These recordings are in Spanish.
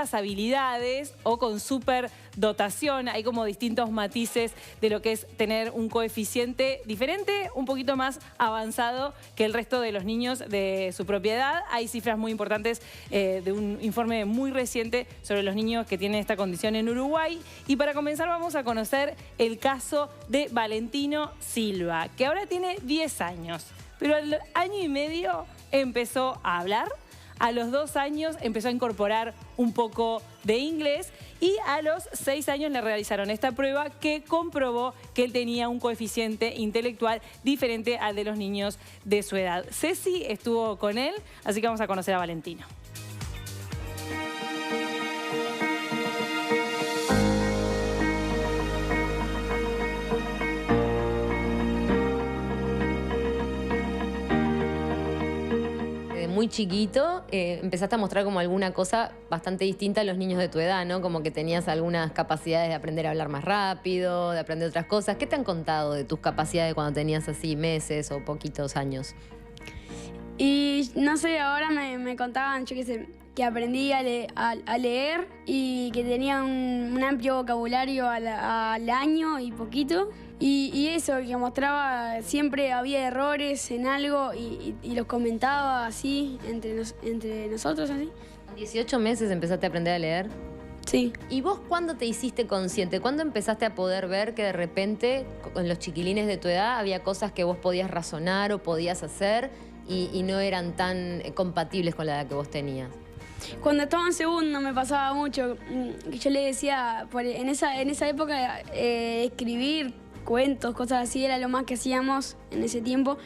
ciertas habilidades o con superdotación. Hay como distintos matices de lo que es tener un coeficiente diferente, un poquito más avanzado que el resto de los niños de su propia edad. Hay cifras muy importantes de un informe muy reciente sobre los niños que tienen esta condición en Uruguay. Y para comenzar vamos a conocer el caso de Valentino Silva, que ahora tiene 10 años, pero al año y medio empezó a hablar. A los 2 años empezó a incorporar un poco de inglés y a los 6 años le realizaron esta prueba que comprobó que él tenía un coeficiente intelectual diferente al de los niños de su edad. Ceci estuvo con él, así que vamos a conocer a Valentino. Muy chiquito, empezaste a mostrar como alguna cosa bastante distinta a los niños de tu edad, ¿no? Como que tenías algunas capacidades de aprender a hablar más rápido, de aprender otras cosas. ¿Qué te han contado de tus capacidades cuando tenías así meses o poquitos años? Y no sé, ahora me contaban, yo qué sé, que aprendí a leer y que tenía un amplio vocabulario al año y poquito. Y eso, que mostraba, siempre había errores en algo y los comentaba así, entre nosotros, así. ¿Con 18 meses empezaste a aprender a leer? Sí. ¿Y vos cuándo te hiciste consciente? ¿Cuándo empezaste a poder ver que de repente con los chiquilines de tu edad había cosas que vos podías razonar o podías hacer y no eran tan compatibles con la edad que vos tenías? Cuando estaba en segundo me pasaba mucho, yo le decía, en esa época escribir cuentos, cosas así, era lo más que hacíamos en ese tiempo.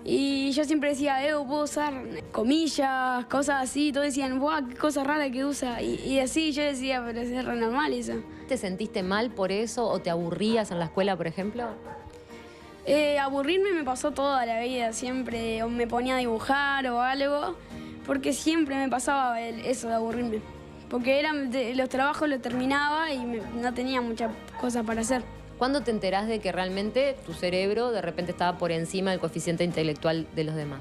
Y yo siempre decía, puedo usar comillas, cosas así. Todos decían, ¡guau, qué cosa rara que usa! Y así yo decía, pero es re normal eso. ¿Te sentiste mal por eso o te aburrías en la escuela, por ejemplo? Aburrirme me pasó toda la vida, siempre o me ponía a dibujar o algo, porque siempre me pasaba eso de aburrirme. Porque los trabajos los terminaba y no tenía muchas cosas para hacer. ¿Cuándo te enterás de que realmente tu cerebro de repente estaba por encima del coeficiente intelectual de los demás?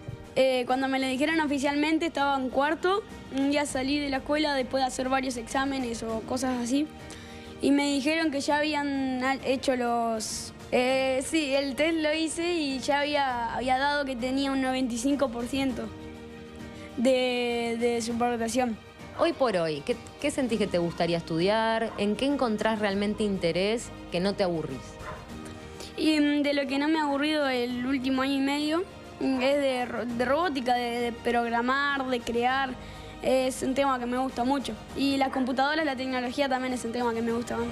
Cuando me lo dijeron oficialmente, estaba en cuarto. Un día salí de la escuela después de hacer varios exámenes o cosas así. Y me dijeron que ya habían hecho los... sí, el test lo hice y ya había dado que tenía un 95% de superdotación. Hoy por hoy, ¿qué sentís que te gustaría estudiar? ¿En qué encontrás realmente interés que no te aburrís? Y de lo que no me ha aburrido el último año y medio es de robótica, de programar, de crear. Es un tema que me gusta mucho. Y las computadoras, la tecnología también es un tema que me gusta mucho.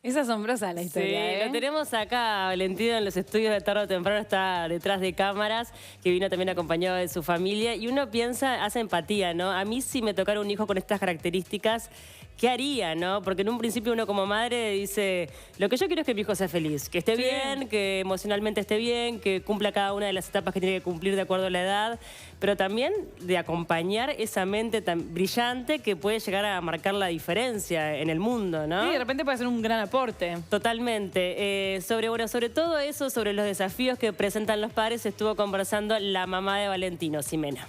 Es asombrosa la historia. Sí, lo tenemos acá, Valentino, en los estudios de tarde o temprano, está detrás de cámaras, que vino también acompañado de su familia. Y uno piensa, hace empatía, ¿no? A mí si me tocara un hijo con estas características, ¿qué haría, no? Porque en un principio uno como madre dice, lo que yo quiero es que mi hijo sea feliz, que esté bien, que emocionalmente esté bien, que cumpla cada una de las etapas que tiene que cumplir de acuerdo a la edad, pero también de acompañar esa mente tan brillante que puede llegar a marcar la diferencia en el mundo, ¿no? Sí, de repente puede ser un gran aporte. Totalmente. Sobre todo eso, sobre los desafíos que presentan los padres, estuvo conversando la mamá de Valentino, Ximena.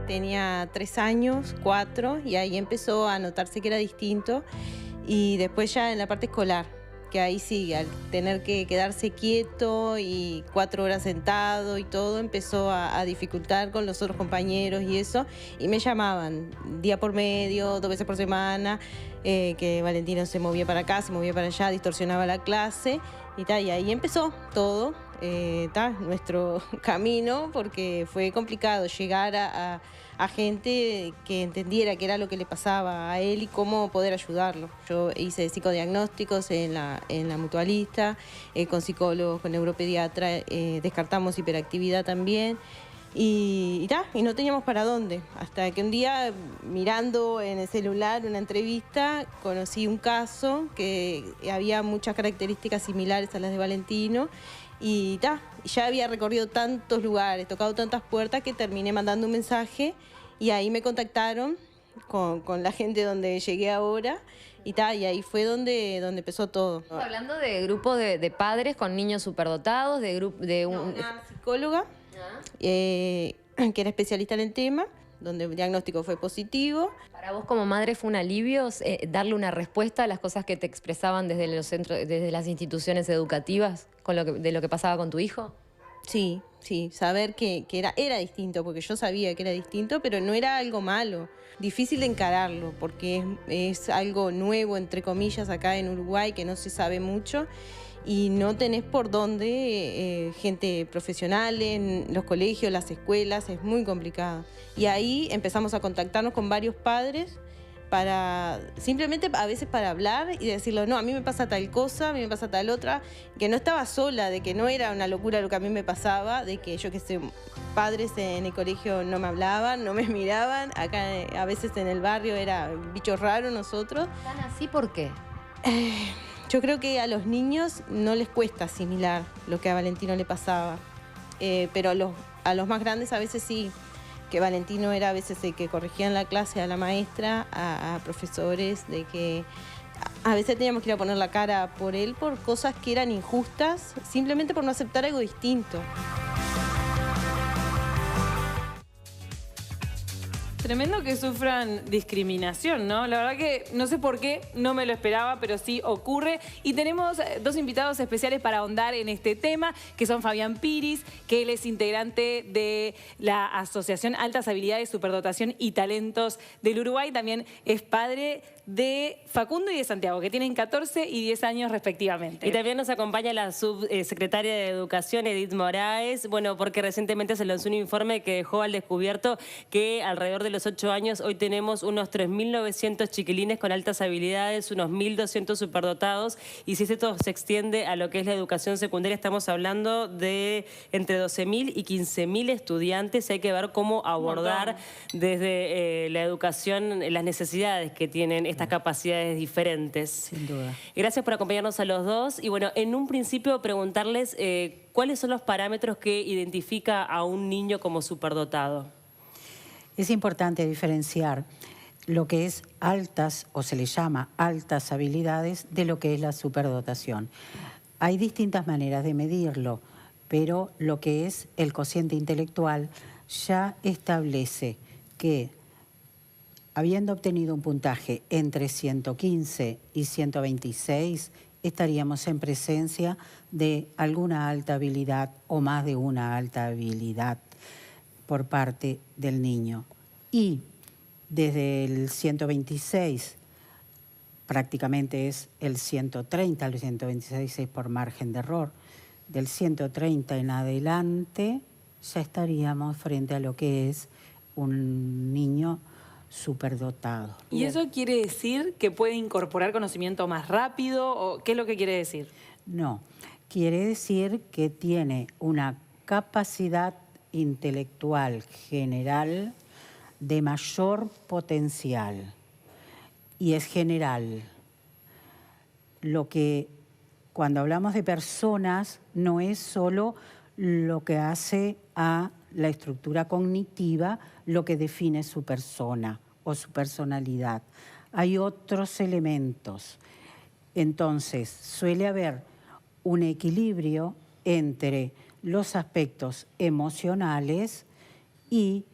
Tenía 3 años, 4, y ahí empezó a notarse que era distinto. Y después ya en la parte escolar, que ahí sí, al tener que quedarse quieto y 4 horas sentado y todo, empezó a dificultar con los otros compañeros y eso. Y me llamaban día por medio, 2 veces por semana, que Valentino se movía para acá, se movía para allá, distorsionaba la clase y tal. Y ahí empezó todo. Nuestro camino, porque fue complicado llegar a gente que entendiera qué era lo que le pasaba a él y cómo poder ayudarlo. Yo hice psicodiagnósticos en la mutualista, con psicólogos, con neuropediatra, descartamos hiperactividad también. Y no teníamos para dónde, hasta que un día, mirando en el celular una entrevista, conocí un caso que había muchas características similares a las de Valentino. Y ya había recorrido tantos lugares, tocado tantas puertas, que terminé mandando un mensaje y ahí me contactaron con la gente donde llegué ahora, y ahí fue donde empezó todo. Estamos hablando de grupo de padres con niños superdotados, Una psicóloga que era especialista en el tema, donde el diagnóstico fue positivo. ¿Para vos como madre fue un alivio darle una respuesta a las cosas que te expresaban desde los centros, desde las instituciones educativas de lo que pasaba con tu hijo? Sí, saber que era distinto, porque yo sabía que era distinto, pero no era algo malo. Difícil de encararlo, porque es algo nuevo, entre comillas, acá en Uruguay, que no se sabe mucho, y no tenés por dónde gente profesional en los colegios, las escuelas, es muy complicado. Y ahí empezamos a contactarnos con varios padres simplemente a veces para hablar y decirle, no, a mí me pasa tal cosa, a mí me pasa tal otra, que no estaba sola, de que no era una locura lo que a mí me pasaba, de que yo que sé, padres en el colegio no me hablaban, no me miraban, acá a veces en el barrio era bicho raro nosotros. ¿Tan así por qué? Yo creo que a los niños no les cuesta asimilar lo que a Valentino le pasaba, pero a los más grandes a veces sí. Que Valentino era a veces el que corregía en la clase a la maestra, a profesores, de que a veces teníamos que ir a poner la cara por él por cosas que eran injustas, simplemente por no aceptar algo distinto. Tremendo que sufran discriminación, ¿no? La verdad que no sé por qué, no me lo esperaba, pero sí ocurre. Y tenemos dos invitados especiales para ahondar en este tema, que son Fabián Piris, que él es integrante de la Asociación Altas Habilidades, Superdotación y Talentos del Uruguay. También es padre de Facundo y de Santiago, que tienen 14 y 10 años respectivamente. Y también nos acompaña la subsecretaria de Educación, Edith Moraes, bueno, porque recientemente se lanzó un informe que dejó al descubierto que alrededor de los 8 años hoy tenemos unos 3.900 chiquilines con altas habilidades, unos 1.200 superdotados, y si esto se extiende a lo que es la educación secundaria, estamos hablando de entre 12.000 y 15.000 estudiantes. Hay que ver cómo abordar desde la educación las necesidades que tienen estas capacidades diferentes. Sin duda. Gracias por acompañarnos a los dos. Y bueno, en un principio preguntarles cuáles son los parámetros que identifica a un niño como superdotado. Es importante diferenciar lo que es altas, o se le llama altas habilidades, de lo que es la superdotación. Hay distintas maneras de medirlo, pero lo que es el cociente intelectual ya establece que, habiendo obtenido un puntaje entre 115 y 126, estaríamos en presencia de alguna alta habilidad o más de una alta habilidad por parte del niño. Y desde el 126, prácticamente es el 130, el 126 es por margen de error, del 130 en adelante ya estaríamos frente a lo que es un niño superdotado. ¿Y eso quiere decir que puede incorporar conocimiento más rápido? ¿O qué es lo que quiere decir? No, quiere decir que tiene una capacidad intelectual general de mayor potencial y es general. Lo que cuando hablamos de personas no es solo lo que hace a la estructura cognitiva lo que define su persona o su personalidad. Hay otros elementos. Entonces, suele haber un equilibrio entre los aspectos emocionales y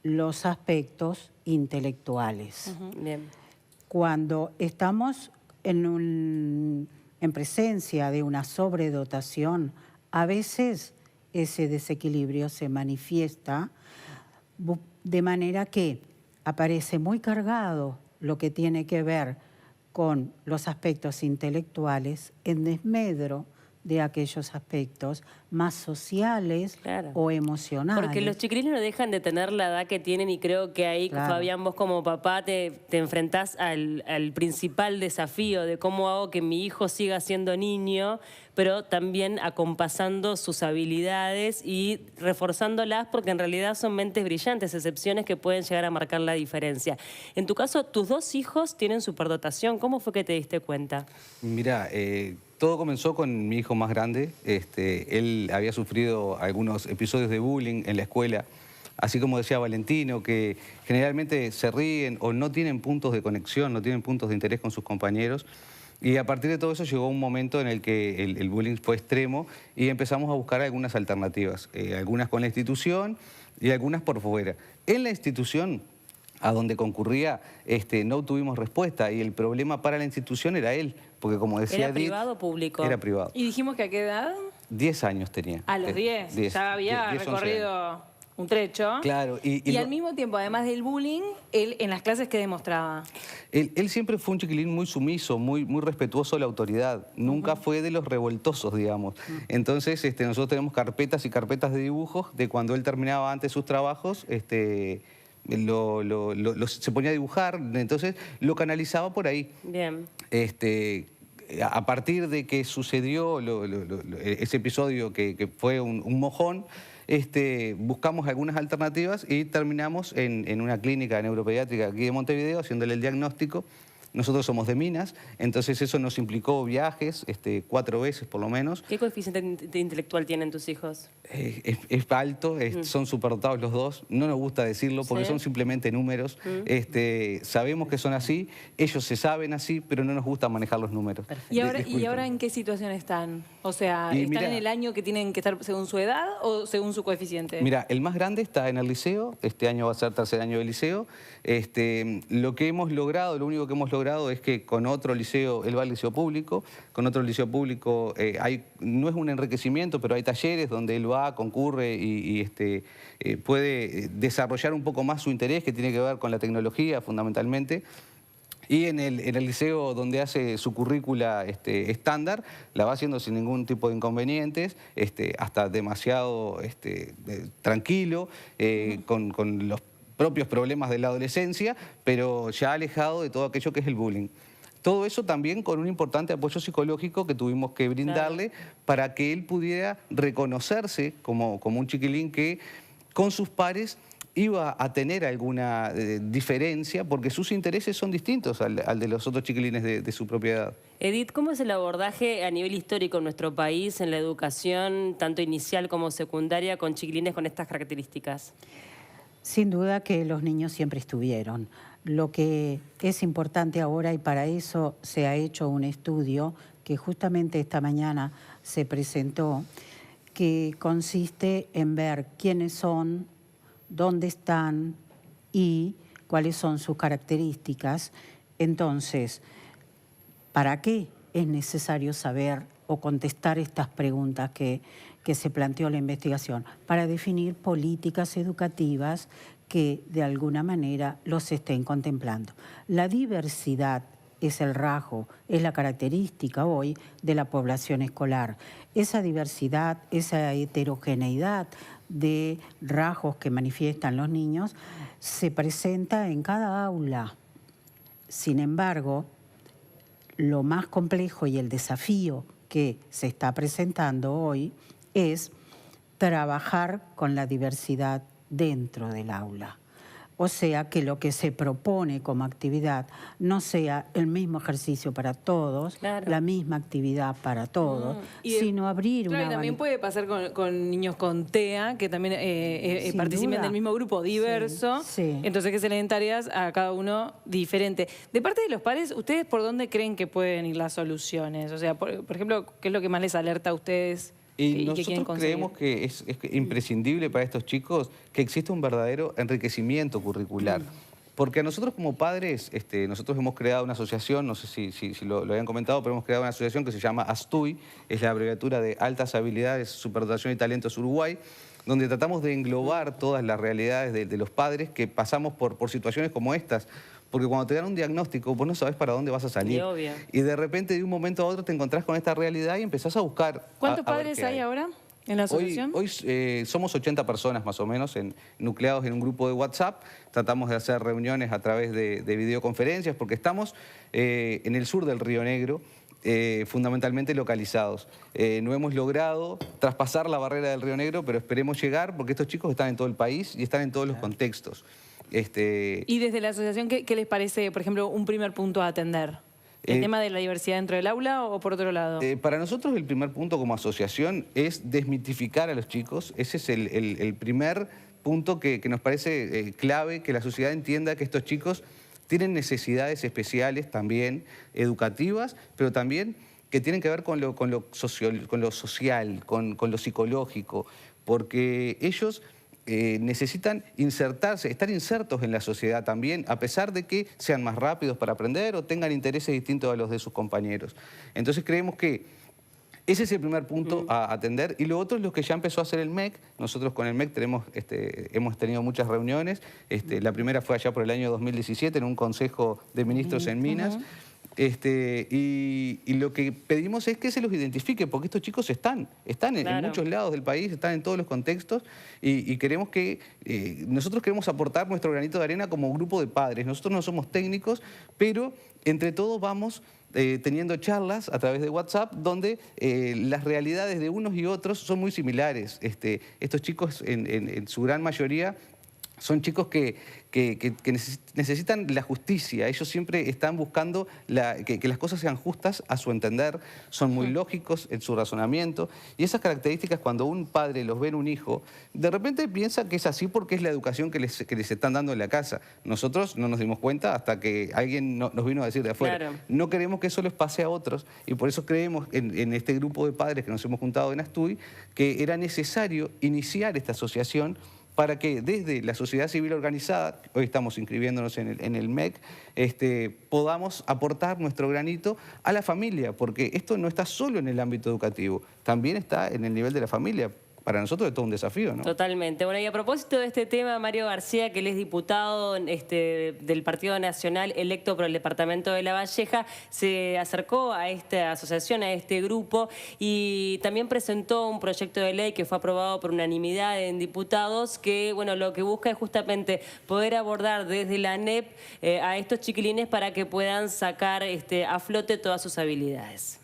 los aspectos intelectuales. Bien. Cuando estamos en presencia de una sobredotación, a veces ese desequilibrio se manifiesta de manera que aparece muy cargado lo que tiene que ver con los aspectos intelectuales en desmedro de aquellos aspectos más sociales, claro, o emocionales. Porque los chiquilines no dejan de tener la edad que tienen y creo que ahí, claro, Fabián, vos como papá te enfrentás al principal desafío de cómo hago que mi hijo siga siendo niño, pero también acompasando sus habilidades y reforzándolas, porque en realidad son mentes brillantes, excepciones que pueden llegar a marcar la diferencia. En tu caso, tus dos hijos tienen superdotación. ¿Cómo fue que te diste cuenta? Mirá, todo comenzó con mi hijo más grande. Él había sufrido algunos episodios de bullying en la escuela así como decía Valentino, que generalmente se ríen o no tienen puntos de conexión, no tienen puntos de interés con sus compañeros. Y a partir de todo eso llegó un momento en el que el bullying fue extremo y empezamos a buscar algunas alternativas, algunas con la institución y algunas por fuera. En la institución, a donde concurría, no tuvimos respuesta y el problema para la institución era él, porque como decía ¿Era Edith, privado o público? Era privado. Y dijimos que a qué edad. 10 años tenía. A los 10. Ya había 10, 11 recorrido años. un trecho. Claro. Y al mismo tiempo, además del bullying, él en las clases, ¿qué demostraba? Él siempre fue un chiquilín muy sumiso, muy respetuoso de la autoridad. Nunca fue de los revoltosos, digamos. Entonces, nosotros tenemos carpetas y carpetas de dibujos de cuando él terminaba antes sus trabajos, se ponía a dibujar, entonces lo canalizaba por ahí. Bien. A partir de que sucedió ese episodio que fue un mojón, buscamos algunas alternativas y terminamos en una clínica neuropediátrica aquí de Montevideo haciéndole el diagnóstico. Nosotros somos de Minas, entonces eso nos implicó viajes, 4 veces por lo menos. ¿Qué coeficiente intelectual tienen tus hijos? Es alto, son superdotados los dos. No nos gusta decirlo porque son simplemente números. Sabemos que son así, ellos se saben así, pero no nos gusta manejar los números. ¿Y ahora en qué situación están? O sea, ¿están en el año que tienen que estar según su edad o según su coeficiente? Mira, el más grande está en el liceo, este año va a ser 3er año de liceo. Lo que hemos logrado, lo único que hemos logrado es que con otro liceo, él va al liceo público, con otro liceo público no es un enriquecimiento, pero hay talleres donde él va, concurre y puede desarrollar un poco más su interés, que tiene que ver con la tecnología fundamentalmente. Y en el liceo donde hace su currícula estándar, la va haciendo sin ningún tipo de inconvenientes, hasta demasiado tranquilo, con los propios problemas de la adolescencia, pero ya alejado de todo aquello que es el bullying. Todo eso también con un importante apoyo psicológico que tuvimos que brindarle para que él pudiera reconocerse como un chiquilín que con sus pares iba a tener alguna diferencia porque sus intereses son distintos al de los otros chiquilines de su propia edad. Edith, ¿cómo es el abordaje a nivel histórico en nuestro país en la educación, tanto inicial como secundaria, con chiquilines con estas características? Sin duda que los niños siempre estuvieron. Lo que es importante ahora, y para eso se ha hecho un estudio que justamente esta mañana se presentó, que consiste en ver quiénes son, dónde están y cuáles son sus características. Entonces, ¿para qué es necesario saber o contestar estas preguntas que se planteó la investigación? Para definir políticas educativas que de alguna manera los estén contemplando. La diversidad es el rasgo, es la característica hoy de la población escolar. Esa diversidad, esa heterogeneidad de rasgos que manifiestan los niños se presenta en cada aula. Sin embargo, lo más complejo y el desafío que se está presentando hoy es trabajar con la diversidad dentro del aula. O sea, que lo que se propone como actividad no sea el mismo ejercicio para todos, la misma actividad para todos, sino abrir una... Claro, y también puede pasar con niños con TEA, que también participen del mismo grupo diverso, entonces que se le den tareas a cada uno diferente. De parte de los padres, ¿ustedes por dónde creen que pueden ir las soluciones? O sea, por ejemplo, ¿qué es lo que más les alerta a ustedes? Y nosotros creemos que es imprescindible para estos chicos que exista un verdadero enriquecimiento curricular. Porque a nosotros como padres, nosotros hemos creado una asociación, no sé si lo habían comentado, pero hemos creado una asociación que se llama ASTUY, es la abreviatura de Altas Habilidades, Superdotación y Talentos Uruguay, donde tratamos de englobar todas las realidades de los padres que pasamos por situaciones como estas. Porque cuando te dan un diagnóstico, vos no sabés para dónde vas a salir. Y de repente, de un momento a otro, te encontrás con esta realidad y empezás a buscar... ¿Cuántos padres hay ahora en la asociación? Hoy somos 80 personas más o menos nucleados en un grupo de WhatsApp. Tratamos de hacer reuniones a través de videoconferencias porque estamos en el sur del Río Negro, fundamentalmente localizados. No hemos logrado traspasar la barrera del Río Negro, pero esperemos llegar porque estos chicos están en todo el país y están en todos los contextos. Y desde la asociación, ¿qué les parece, por ejemplo, un primer punto a atender? ¿El tema de la diversidad dentro del aula o por otro lado? Para nosotros el primer punto como asociación es desmitificar a los chicos. Ese es el primer punto que nos parece clave que la sociedad entienda que estos chicos tienen necesidades especiales también, educativas, pero también que tienen que ver con lo social, con lo psicológico, porque ellos necesitan insertarse, estar insertos en la sociedad también, a pesar de que sean más rápidos para aprender o tengan intereses distintos a los de sus compañeros. Entonces creemos que ese es el primer punto a atender. Y lo otro es lo que ya empezó a hacer el MEC. Nosotros con el MEC hemos tenido muchas reuniones. La primera fue allá por el año 2017 en un consejo de ministros en Minas. Y lo que pedimos es que se los identifique, porque estos chicos están en muchos lados del país, están en todos los contextos, y queremos que, nosotros queremos aportar nuestro granito de arena como grupo de padres. Nosotros no somos técnicos, pero entre todos vamos teniendo charlas a través de WhatsApp donde las realidades de unos y otros son muy similares. Estos chicos en su gran mayoría son chicos que necesitan la justicia. Ellos siempre están buscando que las cosas sean justas a su entender, son muy lógicos en su razonamiento, y esas características cuando un padre los ve en un hijo, de repente piensa que es así porque es la educación que les están dando en la casa. Nosotros no nos dimos cuenta hasta que alguien nos vino a decir de afuera. Claro. No queremos que eso les pase a otros, y por eso creemos en este grupo de padres que nos hemos juntado en Astuy, que era necesario iniciar esta asociación para que desde la sociedad civil organizada, hoy estamos inscribiéndonos en el MEC, podamos aportar nuestro granito a la familia, porque esto no está solo en el ámbito educativo, también está en el nivel de la familia. Para nosotros es todo un desafío, ¿no? Totalmente. Bueno, y a propósito de este tema, Mario García, que él es diputado del Partido Nacional electo por el departamento de La Valleja, se acercó a esta asociación, a este grupo, y también presentó un proyecto de ley que fue aprobado por unanimidad en diputados, que bueno, lo que busca es justamente poder abordar desde la ANEP a estos chiquilines para que puedan sacar a flote todas sus habilidades.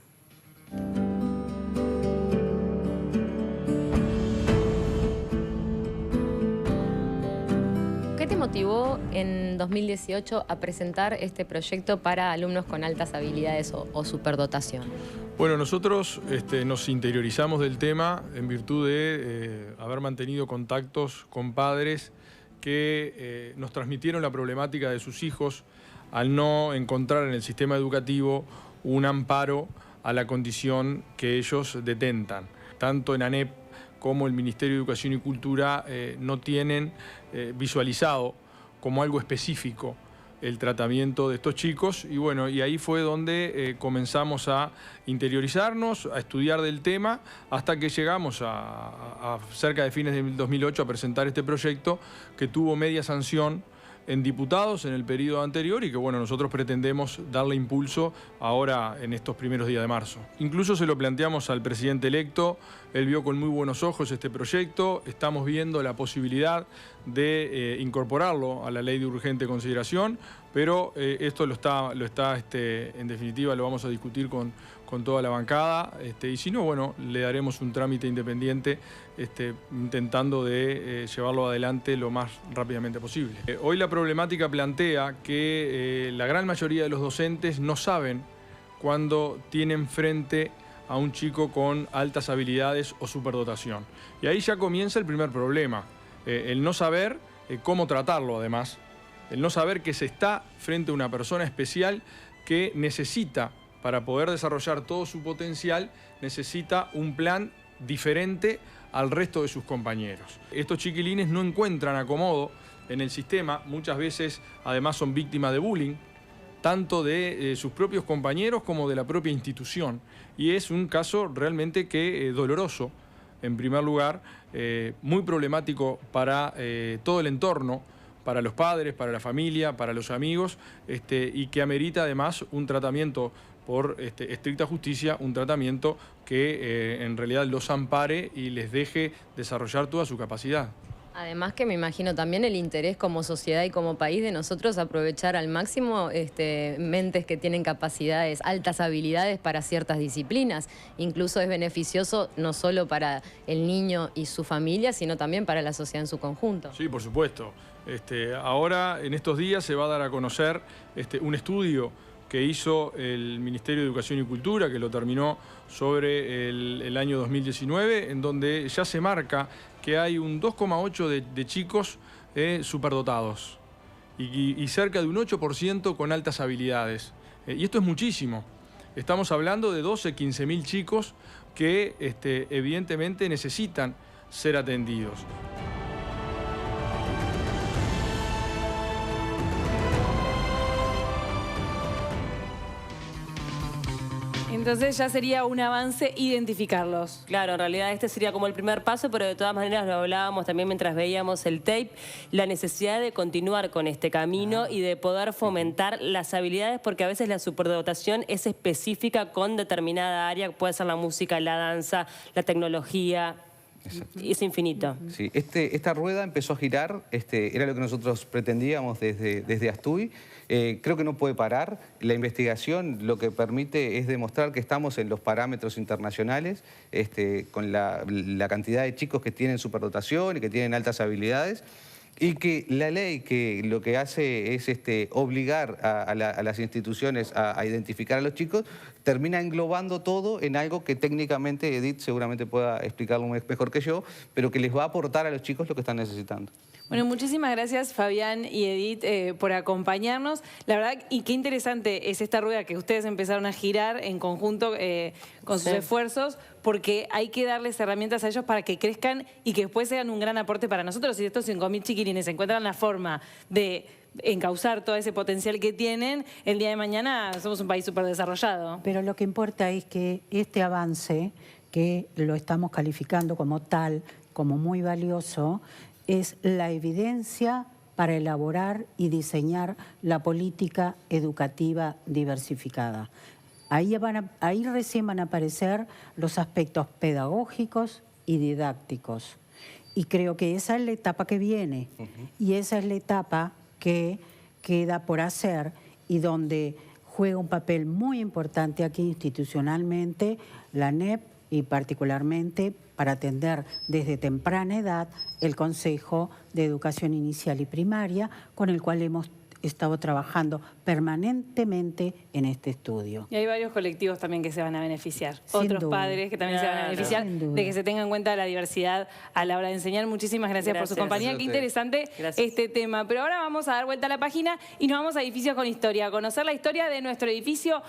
¿Qué te motivó en 2018 a presentar este proyecto para alumnos con altas habilidades o superdotación? Bueno, nosotros nos interiorizamos del tema en virtud de haber mantenido contactos con padres que nos transmitieron la problemática de sus hijos al no encontrar en el sistema educativo un amparo a la condición que ellos detentan. Tanto en ANEP como el Ministerio de Educación y Cultura no tienen visualizado como algo específico el tratamiento de estos chicos, y bueno, y ahí fue donde comenzamos a interiorizarnos, a estudiar del tema, hasta que llegamos a cerca de fines del 2008 a presentar este proyecto que tuvo media sanción en diputados en el periodo anterior y que bueno, nosotros pretendemos darle impulso ahora en estos primeros días de marzo. Incluso se lo planteamos al presidente electo, él vio con muy buenos ojos este proyecto, estamos viendo la posibilidad de incorporarlo a la ley de urgente consideración, pero esto en definitiva lo vamos a discutir con toda la bancada, y si no, bueno, le daremos un trámite independiente intentando de llevarlo adelante lo más rápidamente posible. Hoy la problemática plantea que la gran mayoría de los docentes no saben cuándo tienen frente a un chico con altas habilidades o superdotación. Y ahí ya comienza el primer problema, el no saber cómo tratarlo además, el no saber que se está frente a una persona especial que necesita, para poder desarrollar todo su potencial, necesita un plan diferente al resto de sus compañeros. Estos chiquilines no encuentran acomodo en el sistema, muchas veces además son víctimas de bullying, tanto de sus propios compañeros como de la propia institución. Y es un caso realmente doloroso, en primer lugar, muy problemático para todo el entorno, para los padres, para la familia, para los amigos, y que amerita además un tratamiento por estricta justicia, un tratamiento que en realidad los ampare y les deje desarrollar toda su capacidad. Además que me imagino también el interés como sociedad y como país de nosotros aprovechar al máximo mentes que tienen capacidades, altas habilidades para ciertas disciplinas. Incluso es beneficioso no solo para el niño y su familia, sino también para la sociedad en su conjunto. Sí, por supuesto. Ahora, en estos días, se va a dar a conocer un estudio que hizo el Ministerio de Educación y Cultura, que lo terminó sobre el año 2019, en donde ya se marca que hay un 2,8 de chicos superdotados y cerca de un 8% con altas habilidades. Y esto es muchísimo. Estamos hablando de 12, 15.000 chicos que evidentemente necesitan ser atendidos. Entonces ya sería un avance identificarlos. Claro, en realidad este sería como el primer paso, pero de todas maneras lo hablábamos también mientras veíamos el tape, la necesidad de continuar con este camino y de poder fomentar las habilidades, porque a veces la superdotación es específica con determinada área, puede ser la música, la danza, la tecnología. Es infinito. Sí, esta rueda empezó a girar, era lo que nosotros pretendíamos desde Astuy. Creo que no puede parar. La investigación lo que permite es demostrar que estamos en los parámetros internacionales, con la cantidad de chicos que tienen superdotación y que tienen altas habilidades. Y que la ley que lo que hace es obligar a las instituciones a identificar a los chicos, termina englobando todo en algo que técnicamente Edith seguramente pueda explicarlo mejor que yo, pero que les va a aportar a los chicos lo que están necesitando. Bueno, muchísimas gracias Fabián y Edith por acompañarnos. La verdad, y qué interesante es esta rueda que ustedes empezaron a girar en conjunto con sus esfuerzos, porque hay que darles herramientas a ellos para que crezcan y que después sean un gran aporte para nosotros. Y estos 5.000 chiquilines encuentran la forma de encauzar todo ese potencial que tienen, el día de mañana somos un país súper desarrollado. Pero lo que importa es que este avance, que lo estamos calificando como tal, como muy valioso, es la evidencia para elaborar y diseñar la política educativa diversificada. Ahí recién van a aparecer los aspectos pedagógicos y didácticos. Y creo que esa es la etapa que viene. Y esa es la etapa que queda por hacer y donde juega un papel muy importante aquí institucionalmente la NEP y particularmente para atender desde temprana edad el Consejo de Educación Inicial y Primaria, con el cual hemos estado trabajando permanentemente en este estudio. Y hay varios colectivos también que se van a beneficiar. Sin Otros duda. padres que también se van a beneficiar de que se tenga en cuenta la diversidad a la hora de enseñar. Muchísimas gracias por su compañía. Qué interesante este tema. Pero ahora vamos a dar vuelta a la página y nos vamos a Edificios con Historia, a conocer la historia de nuestro edificio